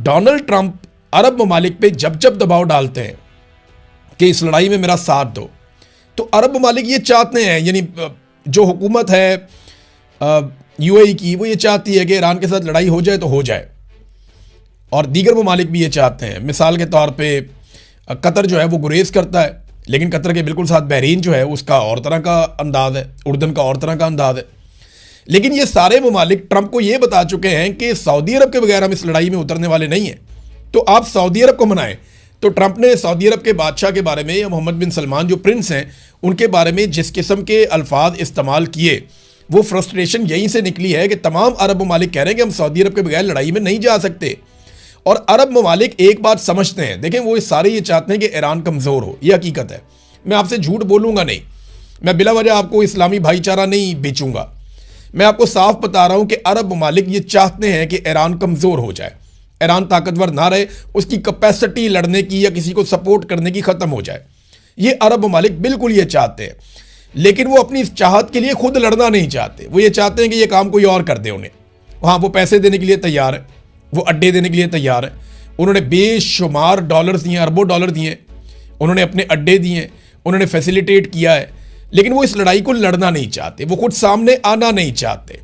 Donald Trump अरब ममालिक पे जब जब दबाव डालते हैं कि इस लड़ाई में मेरा साथ दो, तो अरब ममालिक ये चाहते हैं, यानी जो हुकूमत है यूएई की, वो ये चाहती है कि ईरान के साथ लड़ाई हो जाए तो हो जाए, और दीगर ममालिक भी ये चाहते हैं। मिसाल के तौर पे कतर जो है वो गुरेज करता है, लेकिन कतर के बिल्कुल साथ बहरीन जो है उसका और तरह का अंदाज है, उर्दन का और तरह का अंदाज है। लेकिन ये सारे ममालिक ट्रंप को ये बता चुके हैं कि सऊदी अरब के बगैर हम इस लड़ाई में उतरने वाले नहीं हैं, तो आप सऊदी अरब को मनाएं। तो ट्रंप ने सऊदी अरब के बादशाह के बारे में, या मोहम्मद बिन सलमान जो प्रिंस हैं, उनके बारे में जिस किस्म के अल्फाज इस्तेमाल किए, वो फ्रस्ट्रेशन यहीं से निकली है कि तमाम अरब ममालिक कह रहे हैं कि हम सऊदी अरब के बगैर लड़ाई में नहीं जा सकते। और अरब ममालिक एक बात समझते हैं, देखें वो सारे ये चाहते हैं कि ईरान कमज़ोर हो, ये हकीकत है। मैं आपसे झूठ बोलूँगा नहीं, मैं बिला वजह आपको इस्लामी भाईचारा नहीं बेचूंगा। मैं आपको साफ बता रहा हूँ कि अरब ममालिक ये चाहते हैं कि ईरान कमज़ोर हो जाए, ईरान ताकतवर ना रहे, उसकी कैपेसिटी लड़ने की या किसी को सपोर्ट करने की ख़त्म हो जाए। ये अरब ममालिक बिल्कुल ये चाहते हैं, लेकिन वो अपनी इस चाहत के लिए खुद लड़ना नहीं चाहते। वो ये चाहते हैं कि ये काम कोई और कर दे उन्हें। हाँ, वो पैसे देने के लिए तैयार है, वो अड्डे देने के लिए तैयार है। उन्होंने बेशुमार डॉलर्स दिए, अरबों डॉलर दिए, उन्होंने अपने अड्डे दिए, उन्होंने फैसिलिटेट किया है, लेकिन वो इस लड़ाई को लड़ना नहीं चाहते, वो खुद सामने आना नहीं चाहते।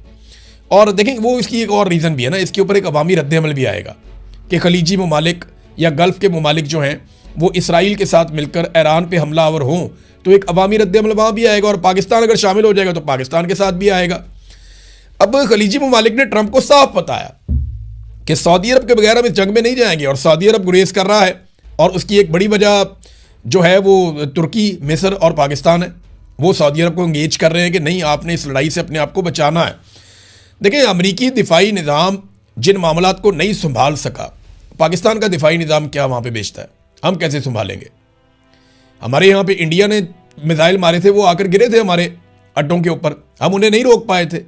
और देखें, वो इसकी एक और रीज़न भी है ना, इसके ऊपर एक अवामी रद्द-ए-अमल भी आएगा कि खलीजी ममालिक या गल्फ़ के ममालिक जो हैं वो इसराइल के साथ मिलकर ईरान पे हमलावर हों, तो एक अवामी रद्द-ए-अमल वहाँ भी आएगा, और पाकिस्तान अगर शामिल हो जाएगा तो पाकिस्तान के साथ भी आएगा। अब खलीजी ममालिक ने ट्रंप को साफ बताया कि सऊदी अरब के बगैर हम इस जंग में नहीं जाएंगे, और सऊदी अरब गुरेज कर रहा है, और उसकी एक बड़ी वजह जो है वो तुर्की, मिस्र और पाकिस्तान है। वो सऊदी अरब को इंगेज कर रहे हैं कि नहीं, आपने इस लड़ाई से अपने आप को बचाना है। देखिए, अमरीकी दिफाई निज़ाम जिन मामलात को नहीं संभाल सका, पाकिस्तान का दिफाई निज़ाम क्या वहाँ पे बेचता है, हम कैसे संभालेंगे? हमारे यहाँ पे इंडिया ने मिसाइल मारे थे, वो आकर गिरे थे हमारे अड्डों के ऊपर, हम उन्हें नहीं रोक पाए थे,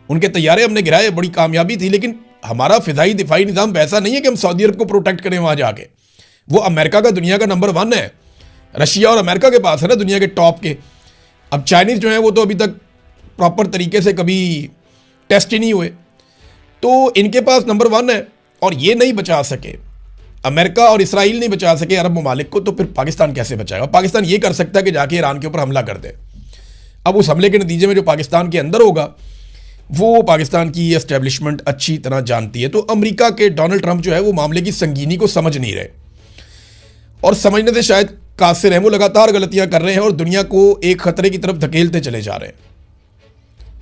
उनके तैयारे हमने गिराए, बड़ी कामयाबी थी। लेकिन हमारा फ़िज़ाई दिफाई निज़ाम वैसा नहीं है कि हम सऊदी अरब को प्रोटेक्ट करें वहाँ जाके। वो अमेरिका का दुनिया का नंबर 1 है, रशिया और अमेरिका के पास है ना दुनिया के टॉप के। अब चाइनीज़ जो है वो तो अभी तक प्रॉपर तरीके से कभी टेस्ट ही नहीं हुए, तो इनके पास नंबर 1 है, और ये नहीं बचा सके, अमेरिका और इसराइल नहीं बचा सके अरब ममालिक को, तो फिर पाकिस्तान कैसे बचाएगा? पाकिस्तान ये कर सकता है कि जाके ईरान के ऊपर हमला कर दे। अब उस हमले के नतीजे में जो पाकिस्तान के अंदर होगा वो पाकिस्तान की एस्टेब्लिशमेंट अच्छी तरह जानती है। तो अमेरिका के डोनाल्ड ट्रंप जो है वो मामले की संगीनी को समझ नहीं रहे, और समझने से शायद कासिर हैं, वो लगातार गलतियां कर रहे हैं और दुनिया को एक खतरे की तरफ धकेलते चले जा रहे हैं।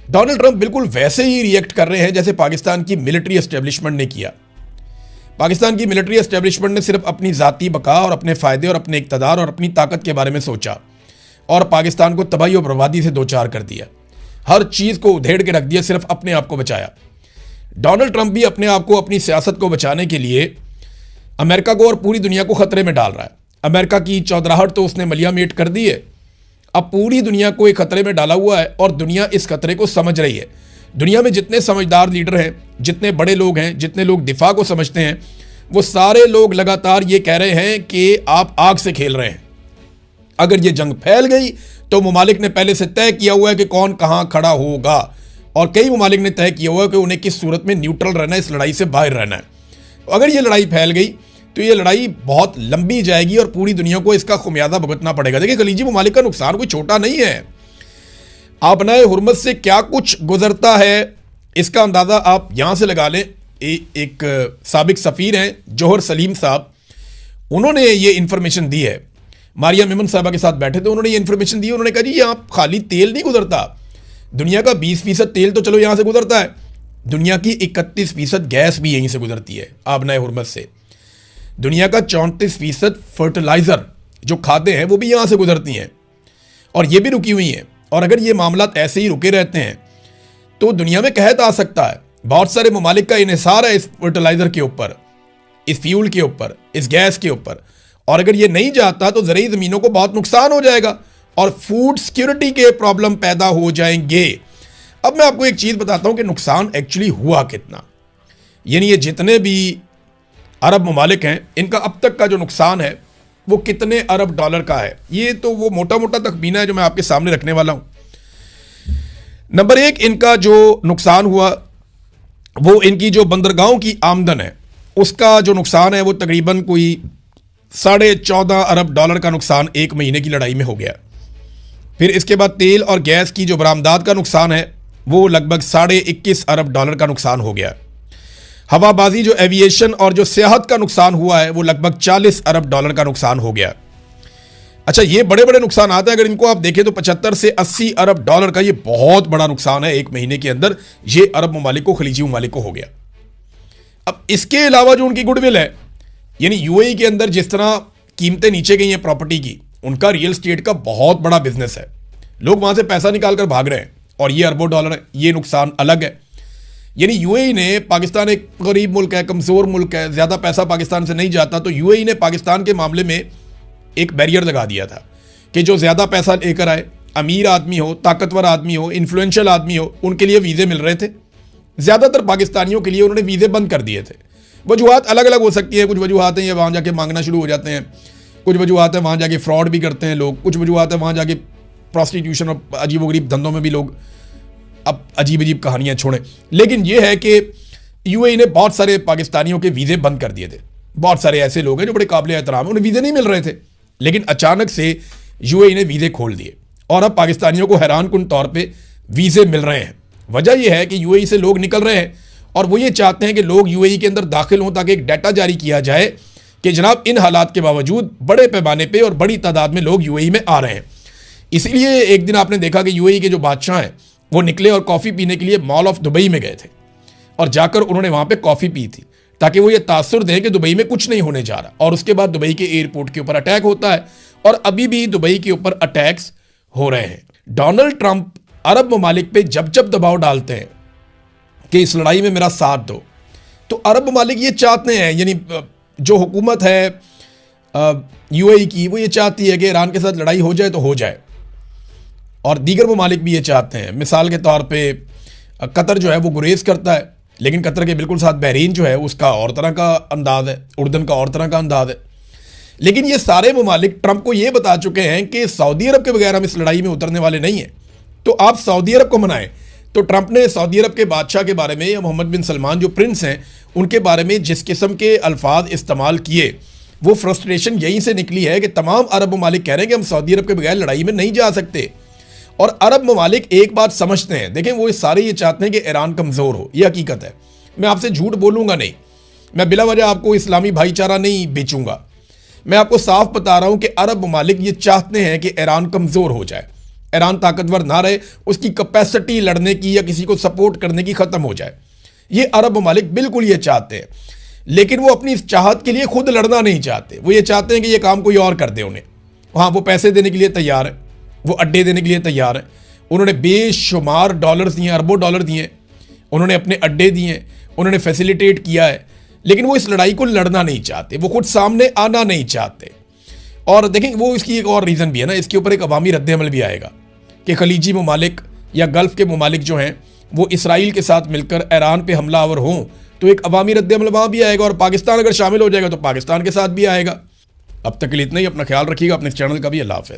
डोनाल्ड ट्रंप बिल्कुल वैसे ही रिएक्ट कर रहे हैं जैसे पाकिस्तान की मिलिट्री एस्टेब्लिशमेंट ने किया। पाकिस्तान की मिलिट्री एस्टेब्लिशमेंट ने सिर्फ अपनी ज़ाती बका और अपने फ़ायदे और अपने इक़्तिदार और अपनी ताकत के बारे में सोचा, और पाकिस्तान को तबाही और बर्बादी से दो चार कर दिया, हर चीज़ को उधेड़ के रख दिया, सिर्फ अपने आप को बचाया। डोनाल्ड ट्रंप भी अपने आप को, अपनी सियासत को बचाने के लिए अमेरिका को और पूरी दुनिया को खतरे में डाल रहा है। अमेरिका की चौधराहट तो उसने मलियामेट कर दी है, अब पूरी दुनिया को एक खतरे में डाला हुआ है, और दुनिया इस खतरे को समझ रही है। दुनिया में जितने समझदार लीडर हैं, जितने बड़े लोग हैं, जितने लोग दिफा को समझते हैं, वो सारे लोग लगातार ये कह रहे हैं कि आप आग से खेल रहे हैं। अगर ये जंग फैल गई तो ममालिक ने पहले से तय किया हुआ है कि कौन कहाँ खड़ा होगा, और कई ममालिक ने तय किया हुआ है कि उन्हें किस सूरत में न्यूट्रल रहना है, इस लड़ाई से बाहर रहना है। अगर ये लड़ाई फैल गई तो ये लड़ाई बहुत लंबी जाएगी और पूरी दुनिया को इसका खुमियाजा भुगतना पड़ेगा। देखिए, खलीजी ममालिक का नुकसान कोई छोटा नहीं है। आपनाए हुर्मत से क्या कुछ गुजरता है, इसका अंदाज़ा आप यहाँ से लगा लें। एक साबिक सफ़ीर हैं जोहर सलीम साहब, उन्होंने ये इन्फॉर्मेशन दी है। मारिया मेमन साहबा के साथ बैठे थे, उन्होंने ये इन्फॉर्मेशन दी। उन्होंने कहा जी यहाँ खाली तेल नहीं गुजरता, दुनिया का 20% तेल तो चलो यहाँ से गुजरता है, दुनिया की 31% गैस भी यहीं से गुजरती है आपनाए हुर्मत से। दुनिया का 34% फर्टिलाइज़र जो खाते हैं वो भी यहाँ से गुजरती हैं, और ये भी रुकी हुई हैं। और अगर ये मामला ऐसे ही रुके रहते हैं तो दुनिया में कहत आ सकता है। बहुत सारे ममालिक का इन्हिसार है इस फर्टिलाइज़र के ऊपर, इस फ्यूल के ऊपर, इस गैस के ऊपर, और अगर ये नहीं जाता तो ज़रूरी ज़मीनों को बहुत नुकसान हो जाएगा और फूड सिक्योरिटी के प्रॉब्लम पैदा हो जाएंगे। अब मैं आपको एक चीज़ बताता हूँ कि नुकसान एक्चुअली हुआ कितना, यानी ये जितने भी अरब ममालिक हैं इनका अब तक का जो नुकसान है वो कितने अरब डॉलर का है। ये तो वो मोटा मोटा तखमीना है जो मैं आपके सामने रखने वाला हूँ। नंबर 1, इनका जो नुकसान हुआ वो इनकी जो बंदरगाहों की आमदन है उसका जो नुकसान है वो तकरीबन कोई $14.5 अरब का नुकसान एक महीने की लड़ाई में हो गया। फिर इसके बाद तेल और गैस की जो बरामदात का नुकसान है वो लगभग $21.5 अरब का नुकसान हो गया। हवाबाजी जो एविएशन और जो सियाहत का नुकसान हुआ है वो लगभग $40 अरब का नुकसान हो गया। अच्छा, ये बड़े बड़े नुकसान आते हैं, अगर इनको आप देखें तो 75 से 80 अरब डॉलर का ये बहुत बड़ा नुकसान है एक महीने के अंदर, ये अरब ममालिक को, खलीजी ममालिक को हो गया। अब इसके अलावा जो उनकी गुडविल है, यानी यूएई के अंदर जिस तरह कीमतें नीचे गई हैं प्रॉपर्टी की, उनका रियल स्टेट का बहुत बड़ा बिजनेस है, लोग वहां से पैसा निकाल कर भाग रहे हैं और ये अरबों डॉलर है, ये नुकसान अलग है। यानी यूएई ने, पाकिस्तान एक गरीब मुल्क है, कमज़ोर मुल्क है, ज़्यादा पैसा पाकिस्तान से नहीं जाता, तो यूएई ने पाकिस्तान के मामले में एक बैरियर लगा दिया था कि जो ज़्यादा पैसा लेकर आए, अमीर आदमी हो, ताकतवर आदमी हो, इन्फ्लुएंशियल आदमी हो, उनके लिए वीज़े मिल रहे थे। ज़्यादातर पाकिस्तानियों के लिए उन्होंने वीज़े बंद कर दिए थे। वजूहात अलग अलग हो सकती है, कुछ वजूहात हैं ये वहाँ जाके मांगना शुरू हो जाते हैं, कुछ वजूहात हैं वहाँ जाके फ्रॉड भी करते हैं लोग, कुछ वजूहात हैं वहाँ जाके प्रॉस्टिट्यूशन और अजीबोगरीब धंधों में भी लोग अब अजीब अजीब कहानियाँ छोड़ें। लेकिन ये है कि यूएई ने बहुत सारे पाकिस्तानियों के वीज़े बंद कर दिए थे। बहुत सारे ऐसे लोग हैं जो बड़े काबिल एहतराम हैं, उन्हें वीज़े नहीं मिल रहे थे, लेकिन अचानक से यूएई ने वीज़े खोल दिए और अब पाकिस्तानियों को हैरानकुन तौर पे वीज़े मिल रहे हैं। वजह यह है कि यूएई से लोग निकल रहे हैं और वो ये चाहते हैं कि लोग यूएई के अंदर दाखिल हों, ताकि एक डाटा जारी किया जाए कि जनाब इन हालात के बावजूद बड़े पैमाने पे और बड़ी तादाद में लोग यूएई में आ रहे हैं। इसलिए एक दिन आपने देखा कि यूएई के जो बादशाह हैं वो निकले और कॉफ़ी पीने के लिए मॉल ऑफ दुबई में गए थे और जाकर उन्होंने वहाँ पे कॉफ़ी पी थी, ताकि वो ये तासुर दें कि दुबई में कुछ नहीं होने जा रहा। और उसके बाद दुबई के एयरपोर्ट के ऊपर अटैक होता है और अभी भी दुबई के ऊपर अटैक्स हो रहे हैं। डोनाल्ड ट्रंप अरब ममालिक पे जब जब दबाव डालते हैं कि इस लड़ाई में मेरा साथ दो, तो अरब ममालिक ये चाहते हैं, यानी जो हुकूमत है यूएई की, वो ये चाहती है कि ईरान के साथ लड़ाई हो जाए तो हो जाए, और दीगर ममालिक भी ये चाहते हैं। मिसाल के तौर पे कतर जो है वो गुरेज करता है, लेकिन कतर के बिल्कुल साथ बहरीन जो है उसका और तरह का अंदाज है, उर्दन का और तरह का अंदाज है। लेकिन ये सारे ममालिक ट्रंप को ये बता चुके हैं कि सऊदी अरब के बगैर हम इस लड़ाई में उतरने वाले नहीं हैं, तो आप सऊदी अरब को मनाएं। तो ट्रंप ने सऊदी अरब के बादशाह के बारे में, या मोहम्मद बिन सलमान जो प्रिंस हैं, उनके बारे में जिस किस्म के अल्फाज इस्तेमाल किए, वो फ्रस्ट्रेशन यहीं से निकली है कि तमाम अरब ममालिक कह रहे हैं कि हम सऊदी अरब के बगैर लड़ाई में नहीं जा सकते। और अरब ममालिक एक बात समझते हैं, देखें वो सारे ये चाहते हैं कि ईरान कमज़ोर हो, ये हकीकत है। मैं आपसे झूठ बोलूँगा नहीं, मैं बिला वजह आपको इस्लामी भाईचारा नहीं बेचूंगा। मैं आपको साफ बता रहा हूँ कि अरब ममालिक ये चाहते हैं कि ईरान कमज़ोर हो जाए, ईरान ताकतवर ना रहे, उसकी कैपेसिटी लड़ने की या किसी को सपोर्ट करने की ख़त्म हो जाए। ये अरब ममालिक बिल्कुल ये चाहते हैं, लेकिन वो अपनी इस चाहत के लिए खुद लड़ना नहीं चाहते। वो ये चाहते हैं कि ये काम कोई और कर दे उन्हें। हाँ, वो पैसे देने के लिए तैयार है, वो अड्डे देने के लिए तैयार है। उन्होंने बेशुमार डॉलर्स दिए, अरबों डॉलर दिए, उन्होंने अपने अड्डे दिए, उन्होंने फैसिलिटेट किया है, लेकिन वो इस लड़ाई को लड़ना नहीं चाहते, वो खुद सामने आना नहीं चाहते। और देखें, वो इसकी एक और रीज़न भी है ना, इसके ऊपर एक अवामी रद्द-ए-अमल भी आएगा कि खलीजी ममालिक या गल्फ़ के ममालिक जो हैं वो इसराइल के साथ मिलकर ईरान पे हमलावर हों, तो एक अवामी रद्द-ए-अमल वहाँ भी आएगा, और पाकिस्तान अगर शामिल हो जाएगा तो पाकिस्तान के साथ भी आएगा। अब तक के लिए इतना ही। अपना ख्याल रखिएगा, अपने चैनल का भी। अल्लाह हाफ़िज़।